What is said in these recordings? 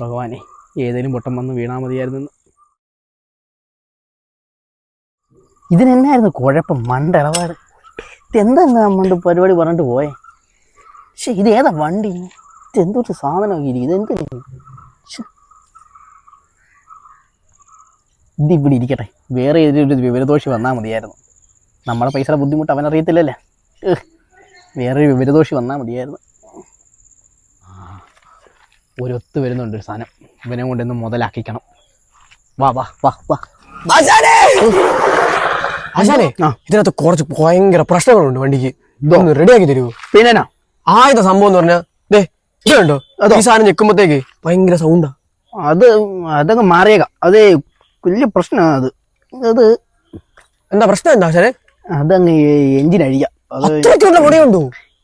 ഭഗവാനെ ഏതേലും പൊട്ടം വന്ന് വീണാൽ മതിയായിരുന്നു. ഇതിനെന്നായിരുന്നു കുഴപ്പം? മണ്ടിളവാട് ഇതെന്താ മണ്ട് പരിപാടി പറഞ്ഞിട്ട് പോയേ. പക്ഷെ ഇതേതാ വണ്ടി? ഇതെന്തൊരു സാധനമൊക്കെ ഇതെന്ത് ഇതിവിടെ ഇരിക്കട്ടെ. വേറെ ഏതൊരു വിവരദോഷി വന്നാൽ മതിയായിരുന്നു. നമ്മളെ പൈസയുടെ ബുദ്ധിമുട്ട് അവനറിയത്തില്ലല്ലേ. വേറൊരു വിവരദോഷി വന്നാൽ മതിയായിരുന്നു. ഒരൊത്ത് വരുന്നുണ്ട് ഒരു സാധനം. ഇവനെ കൊണ്ടൊന്ന് മുതലാക്കിക്കണം. വാ വാ വാ വാ. ആശാനെ, ഇതിനകത്ത് കുറച്ച് ഭയങ്കര പ്രശ്നങ്ങളുണ്ട്. വണ്ടിക്ക് ഇതൊന്ന് റെഡിയാക്കി തരുമോ? പിന്നെ ആദ്യത്തെ സംഭവം എന്ന് പറഞ്ഞാൽ ഇതുണ്ടോ, ഈ സാധനം ഞെക്കുമ്പോഴത്തേക്ക് ഭയങ്കര സൗണ്ടാ. അതങ്ങ് മാറിയേക്കാം. അത് വലിയ പ്രശ്നമാണ്. അത് എന്താ പ്രശ്നം? എന്താ ആശാനെ? അതങ്ങ് എഞ്ചിൻ അഴിക്കാം. പൊടിയുണ്ടോ?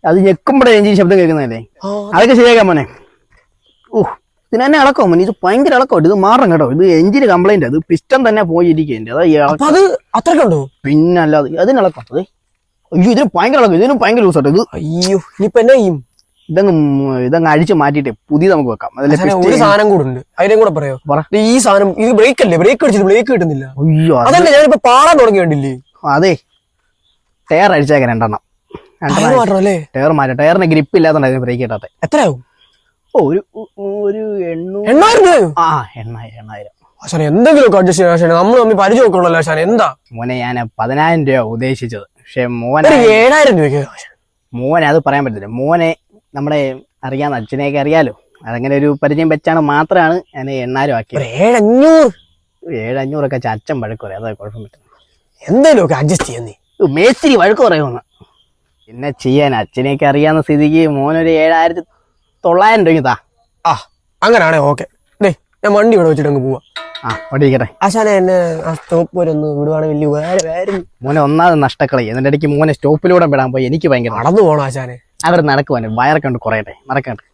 അത് ഞെക്കുമ്പോഴേ എഞ്ചിൻ ശബ്ദം കേൾക്കുന്നതല്ലേ. അതൊക്കെ ശരിയാക്കാം മോനെ. ഇതിന് തന്നെ ഇളക്കോ മോനെ. ഇത് ഭയങ്കര ഇളക്കോ. ഇത് മാറണം കേട്ടോ. ഇത് എഞ്ചിന് കംപ്ലൈന്റ്. അത് പിസ്റ്റൺ തന്നെ പോയിരിക്കും. അത് അത്രക്കുണ്ടോ? പിന്നല്ലാതെ അതിനിളക്കം. അതെ അയ്യോ, ഇതിന് ഭയങ്കര ഇളക്കം. ഇതിനും ഭയങ്കര ലൂസാട്ടോ ഇത്. അയ്യോ, ഇനിയിപ്പോ എന്നാ ചെയ്യും? ഇതങ്ങ് അഴിച്ച് മാറ്റിയിട്ട് പുതിയ നമുക്ക് വെക്കാം. ഒരു സാധനം കൂടെ ഉണ്ട്, അതിനെ കൂടെ പറയോ? ഈ സാധനം ഇത് ബ്രേക്ക് അല്ലേ? ബ്രേക്ക് അടിച്ചിട്ട് ബ്രേക്ക് കിട്ടുന്നില്ല. അയ്യോ, അതല്ലേ ഞാനിപ്പോ പാടാൻ തുടങ്ങി കണ്ടില്ലേ? അതെ, ടയർ അടിച്ചേക്കാൻ രണ്ടെണ്ണം മാറ്റണല്ലേ? ടയർ മാറ്റാം. ടയറിന് ഗ്രിപ്പ് ഇല്ലാത്തതുകൊണ്ട് ബ്രേക്ക് കിട്ടാതെ. എത്രയാവും? ഒരു 8,000. 8,000. ആശാനെ എന്തെങ്കിലും അഡ്ജസ്റ്റ് ചെയ്യാൻ. ആശാനെ നമ്മൾ തമ്മിൽ പരിചയം ഒക്കെ ഉള്ളല്ലോ ആശാനെ. എന്താ മോനെ, ഞാൻ 10,000 രൂപ ഉദ്ദേശിച്ചത്. പക്ഷെ മോനെ 7,000 രൂപയ്ക്ക്. മോനെ അത് പറയാൻ പറ്റില്ല. മോനെ നമ്മുടെ അറിയാവുന്ന അച്ഛനെയൊക്കെ അറിയാലോ. അതങ്ങനെ ഒരു പരിചയം വെച്ചാണ് മാത്രമാണ് ഞാൻ 8,000 ആക്കിയത്. 7,500 അച്ഛൻ വഴക്ക് പറയും. അതായത് കുഴപ്പം പറ്റും. എന്തെങ്കിലും ഒക്കെ അഡ്ജസ്റ്റ് ചെയ്യുന്നേ. മേസ്തിരി വഴക്ക് പറയുമെന്ന്. പിന്നെ ചെയ്യാൻ അച്ഛനെയൊക്കെ അറിയാവുന്ന സ്ഥിതിക്ക് മോനൊരു 7,900 രൂപ താ. അങ്ങനെയാണേ ഓക്കെ. ഞാൻ വണ്ടി ഇവിടെ വെച്ചിട്ട് അങ്ങ് പോവാ. ഓടിക്കട്ടെ. ആശാനെ എന്നെ ആ സ്റ്റോപ്പ് വരെ ഒന്ന് വിടുവാണെങ്കിൽ വലിയ ഉപകാരം. മോനെ ഒന്നാമത് നഷ്ടക്കളി. എന്നിട്ട് ഇടയ്ക്ക് മോനെ സ്റ്റോപ്പിലൂടെ വിടാൻ പോയി എനിക്ക് ഭയങ്കര നടന്നു പോകണം ആശാനെ. അവർ നടക്കുവാൻ വയറൊക്കെ ഉണ്ട് കുറയട്ടെ. നടക്കട്ടെ.